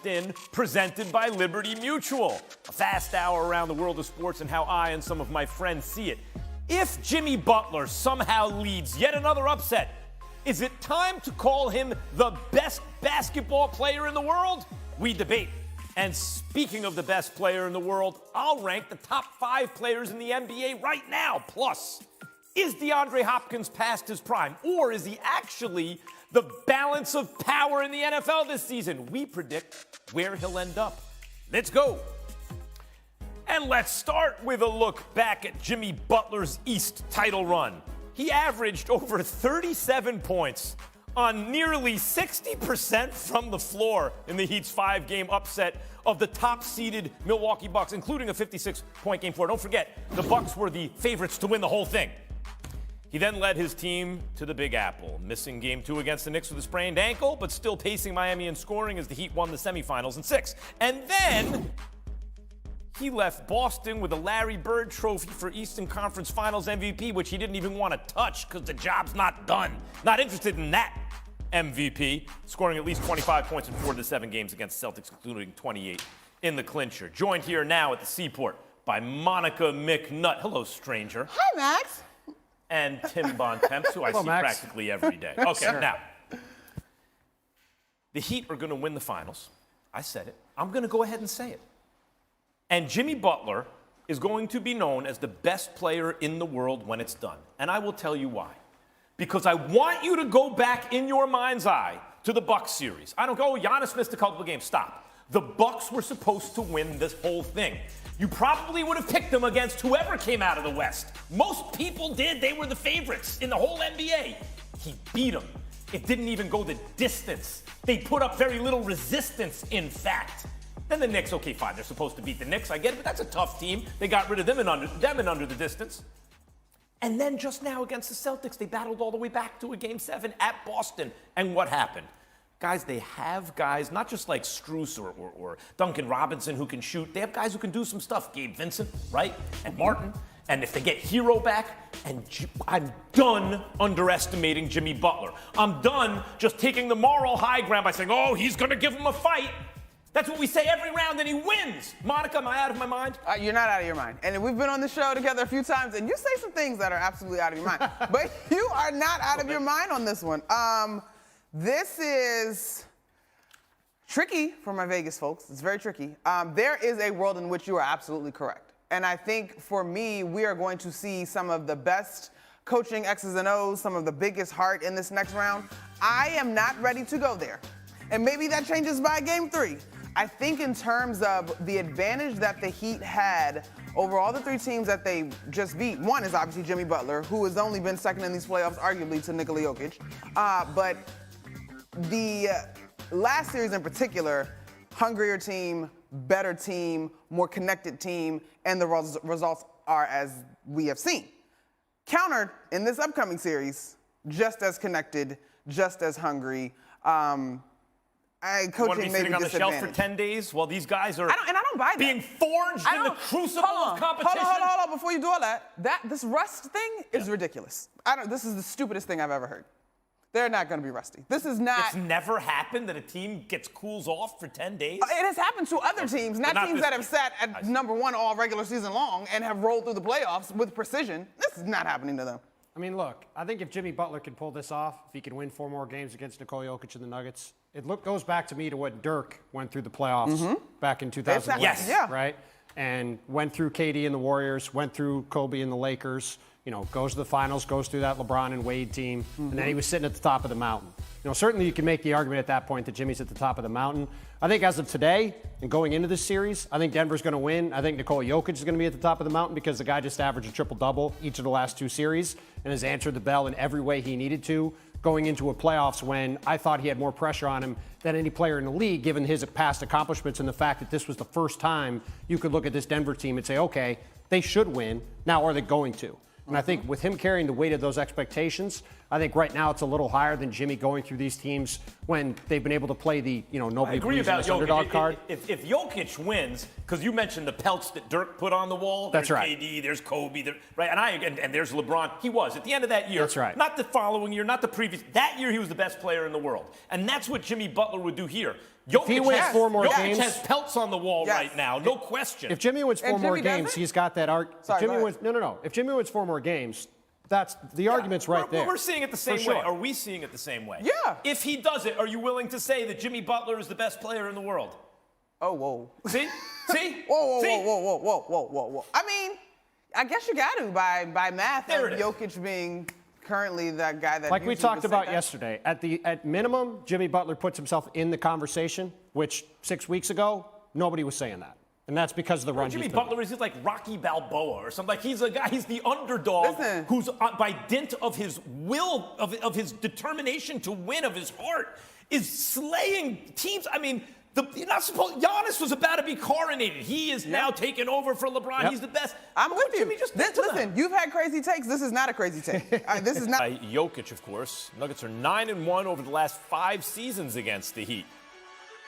In presented by Liberty Mutual. A fast hour around the world of sports and how I and some of my friends see it. If Jimmy Butler somehow leads yet another upset, is it time to call him the best basketball player in the world? We debate. And speaking of the best player in the world, I'll rank the top 5 players in the NBA right now. Plus, is DeAndre Hopkins past his prime, or is he actually the balance of power in the NFL this season? We predict where he'll end up. Let's go. And let's start with a look back at Jimmy Butler's East title run. He averaged over 37 points on nearly 60% from the floor in the Heat's 5-game upset of the top-seeded Milwaukee Bucks, including a 56-point game 4. Don't forget, the Bucks were the favorites to win the whole thing. He then led his team to the Big Apple, missing Game 2 against the Knicks with a sprained ankle, but still pacing Miami in scoring as the Heat won the semifinals in 6. And then he left Boston with a Larry Bird trophy for Eastern Conference Finals MVP, which he didn't even want to touch because the job's not done. Not interested in that MVP, scoring at least 25 points in 4 of the 7 games against Celtics, including 28 in the clincher. Joined here now at the Seaport by Monica McNutt. Hello, stranger. Hi, Max. And Tim Bontemps, who I see Max. practically every day. Okay, Sure. Now, the Heat are going to win the finals. I said it. I'm going to go ahead and say it. And Jimmy Butler is going to be known as the best player in the world when it's done. And I will tell you why. Because I want you to go back in your mind's eye to the Bucks series. I don't go, Giannis missed a couple of games. Stop. The Bucks were supposed to win this whole thing. You probably would have picked them against whoever came out of the West. Most people did. They were the favorites in the whole NBA. He beat them. It didn't even go the distance. They put up very little resistance, in fact. Then the Knicks, okay, fine. They're supposed to beat the Knicks. I get it, but that's a tough team. They got rid of them and under the distance. And then just now against the Celtics, they battled all the way back to a Game 7 at Boston. And what happened? Guys, they have guys, not just like Strus or Duncan Robinson who can shoot. They have guys who can do some stuff. Gabe Vincent, right? And Martin. And if they get Hero back, and I'm done underestimating Jimmy Butler. I'm done just taking the moral high ground by saying, oh, he's going to give him a fight. That's what we say every round, and he wins. Monica, am I out of my mind? You're not out of your mind. And we've been on the show together a few times, and you say some things that are absolutely out of your mind. But you are not out of your mind on this one. This is tricky for my Vegas folks. It's very tricky. There is a world in which you are absolutely correct. And I think for me, we are going to see some of the best coaching X's and O's, some of the biggest heart in this next round. I am not ready to go there. And maybe that changes by Game 3. I think in terms of the advantage that the Heat had over all the 3 teams that they just beat, one is obviously Jimmy Butler, who has only been second in these playoffs, arguably, to Nikola Jokic. But the last series in particular, hungrier team, better team, more connected team, and the results are as we have seen. Countered in this upcoming series, just as connected, just as hungry. Coaching maybe sitting on the shelf for 10 days while these guys are I don't buy that. Being forged in the crucible of competition. Hold on, before you do all that, this rust thing is ridiculous. This is the stupidest thing I've ever heard. They're not going to be rusty. This is not. It's never happened that a team cools off for 10 days? It has happened to other teams, not teams that have sat at number 1 all regular season long and have rolled through the playoffs with precision. This is not happening to them. I mean, look, I think if Jimmy Butler can pull this off, if he can win 4 more games against Nikola Jokic and the Nuggets, goes back to me to what Dirk went through the playoffs back in 2001. Yes. Yeah. Right? And went through KD and the Warriors, went through Kobe and the Lakers, goes to the finals, goes through that LeBron and Wade team, and then he was sitting at the top of the mountain. Certainly you can make the argument at that point that Jimmy's at the top of the mountain. I think as of today and going into this series, I think Denver's going to win. I think Nikola Jokic is going to be at the top of the mountain because the guy just averaged a triple-double each of the last 2 series and has answered the bell in every way he needed to going into a playoffs when I thought he had more pressure on him than any player in the league, given his past accomplishments and the fact that this was the first time you could look at this Denver team and say, okay, they should win. Now, are they going to? And I think with him carrying the weight of those expectations, I think right now it's a little higher than Jimmy going through these teams when they've been able to play the, nobody believes in this underdog card. If Jokic wins, because you mentioned the pelts that Dirk put on the wall. That's there's right. KD, there's Kobe, right? And there's LeBron. He was at the end of that year. That's right. Not the following year, not the previous. That year he was the best player in the world. And that's what Jimmy Butler would do here. If he wins 4 more Jokic games, has pelts on the wall Yes. right now, no question. if Jimmy wins 4 more Jimmy games, doesn't? he's got that argument. Sorry, go ahead. No. If Jimmy wins 4 more games, that's the argument's right there. We're seeing it the same For sure. way. Are we seeing it the same way? Yeah. If he does it, are you willing to say that Jimmy Butler is the best player in the world? Oh, whoa. See? See? Whoa. See? Whoa. I mean, I guess you got to by math There of it is. Jokic being currently that guy that Like we usually talked would say about that. yesterday, at minimum, Jimmy Butler puts himself in the conversation, which 6 weeks ago, nobody was saying that. And that's because of the run. Jimmy Butler is like Rocky Balboa or something. Like he's a guy, he's the underdog Listen. who's by dint of his will, of his determination to win, of his heart, is slaying teams. I mean, you're not supposed. Giannis was about to be coronated. He is now taking over for LeBron. Yep. He's the best. I'm with you. Jimmy, just Listen, you've had crazy takes. This is not a crazy take. This is not. Jokic, of course. Nuggets are 9-1 over the last 5 seasons against the Heat.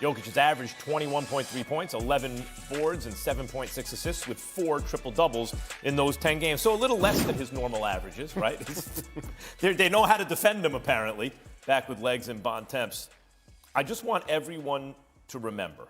Jokic has averaged 21.3 points, 11 boards, and 7.6 assists with 4 triple-doubles in those 10 games. So a little less than his normal averages, right? They know how to defend him, apparently, back with legs and bon temps. I just want everyone to remember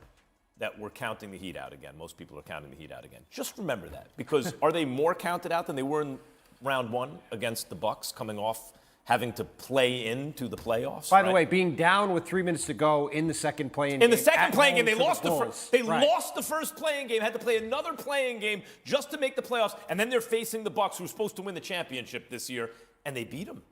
that we're counting the Heat out again. Most people are counting the Heat out again. Just remember that. Because are they more counted out than they were in round 1 against the Bucks, coming off having to play into the playoffs? By the way, being down with 3 minutes to go in the second playing game. In the second playing game, they at home lost to the Bulls. first. They Right. lost the first playing game. Had to play another playing game just to make the playoffs, and then they're facing the Bucks, who were supposed to win the championship this year, and they beat them.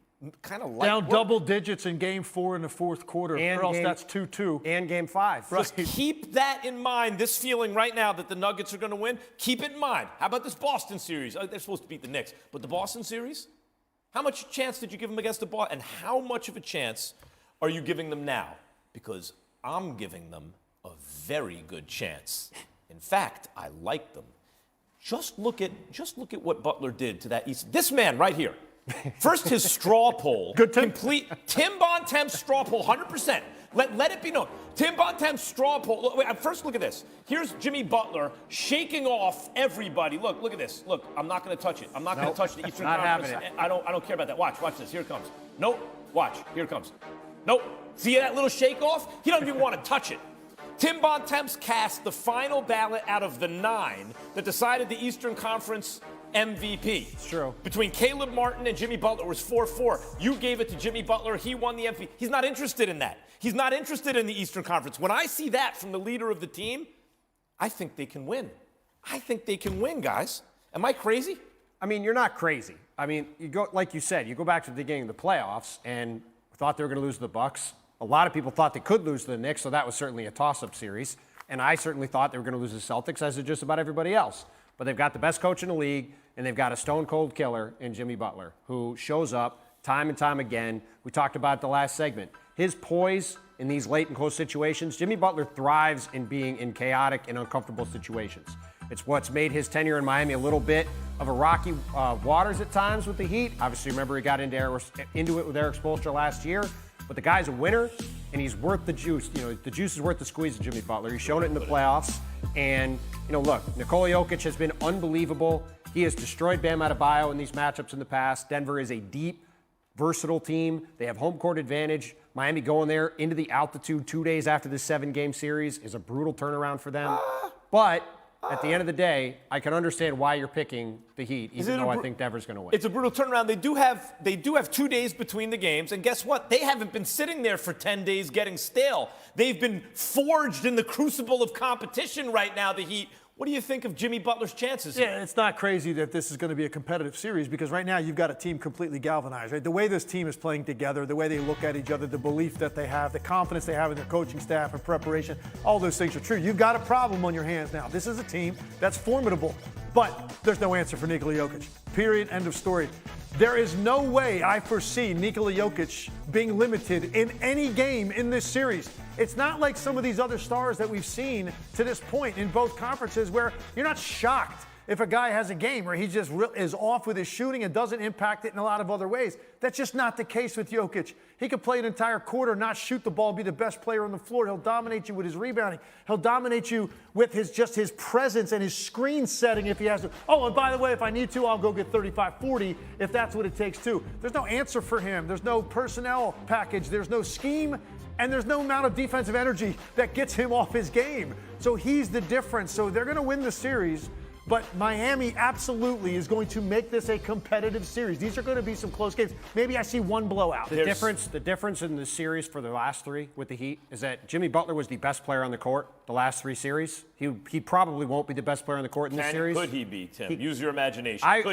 Kind of Down double digits in Game 4 in the fourth quarter, And or else game- that's 2-2. And game 5. Just keep that in mind. This feeling right now that the Nuggets are going to win, keep it in mind. How about this Boston series? They're supposed to beat the Knicks, but the Boston series. How much chance did you give them against the Boston? And how much of a chance are you giving them now? Because I'm giving them a very good chance. In fact, I like them. Just look at what Butler did to that East. This man right here. First, his straw poll. Good Tim. Complete Tim Bontemps straw poll, 100%. Let it be known. Tim Bontemps straw poll. First, look at this. Here's Jimmy Butler shaking off everybody. Look at this. Look, I'm not going to touch it. I'm not going to touch the Eastern Not Conference. having it. I don't care about that. Watch this. Here it comes. Nope. Watch. Here it comes. Nope. See that little shake off? He doesn't even want to touch it. Tim Bontemps cast the final ballot out of the 9 that decided the Eastern Conference MVP. It's true. Between Caleb Martin and Jimmy Butler, it was 4-4. You gave it to Jimmy Butler. He won the MVP. He's not interested in that. He's not interested in the Eastern Conference. When I see that from the leader of the team, I think they can win. I think they can win, guys. Am I crazy? I mean, you're not crazy. I mean, you go like you said, you go back to the beginning of the playoffs and thought they were going to lose to the Bucks. A lot of people thought they could lose to the Knicks, so that was certainly a toss-up series. And I certainly thought they were going to lose to the Celtics, as did just about everybody else. But they've got the best coach in the league, and they've got a stone-cold killer in Jimmy Butler, who shows up time and time again. We talked about it the last segment. His poise in these late and close situations, Jimmy Butler thrives in being in chaotic and uncomfortable situations. It's what's made his tenure in Miami a little bit of a rocky waters at times with the Heat. Obviously, remember he got into it with Eric Spoelstra last year. But the guy's a winner, and he's worth the juice. You know, the juice is worth the squeeze of Jimmy Butler. He's shown it in the playoffs. And, look, Nikola Jokic has been unbelievable. He has destroyed Bam Adebayo in these matchups in the past. Denver is a deep, versatile team. They have home court advantage. Miami going there into the altitude 2 days after this 7-game series is a brutal turnaround for them. But at the end of the day, I can understand why you're picking the Heat, even though I think Denver's going to win. It's a brutal turnaround. They do have 2 days between the games, and guess what? They haven't been sitting there for 10 days getting stale. They've been forged in the crucible of competition right now, the Heat. What do you think of Jimmy Butler's chances? Yeah, it's not crazy that this is going to be a competitive series because right now you've got a team completely galvanized. Right? The way this team is playing together, the way they look at each other, the belief that they have, the confidence they have in their coaching staff and preparation, all those things are true. You've got a problem on your hands now. This is a team that's formidable, but there's no answer for Nikola Jokic. Period. End of story. There is no way I foresee Nikola Jokic being limited in any game in this series. It's not like some of these other stars that we've seen to this point in both conferences where you're not shocked if a guy has a game where he just is off with his shooting and doesn't impact it in a lot of other ways. That's just not the case with Jokic. He could play an entire quarter, not shoot the ball, be the best player on the floor. He'll dominate you with his rebounding. He'll dominate you with his presence and his screen setting if he has to. Oh, and by the way, if I need to, I'll go get 35-40 if that's what it takes too. There's no answer for him. There's no personnel package. There's no scheme. and there's no amount of defensive energy that gets him off his game. So he's the difference. So they're going to win the series. But Miami absolutely is going to make this a competitive series. These are going to be some close games. Maybe I see one blowout. The difference in the series for the last three with the Heat is that Jimmy Butler was the best player on the court the last three series. He probably won't be the best player on the court in this series. Could he be, Tim? Use your imagination. Could he?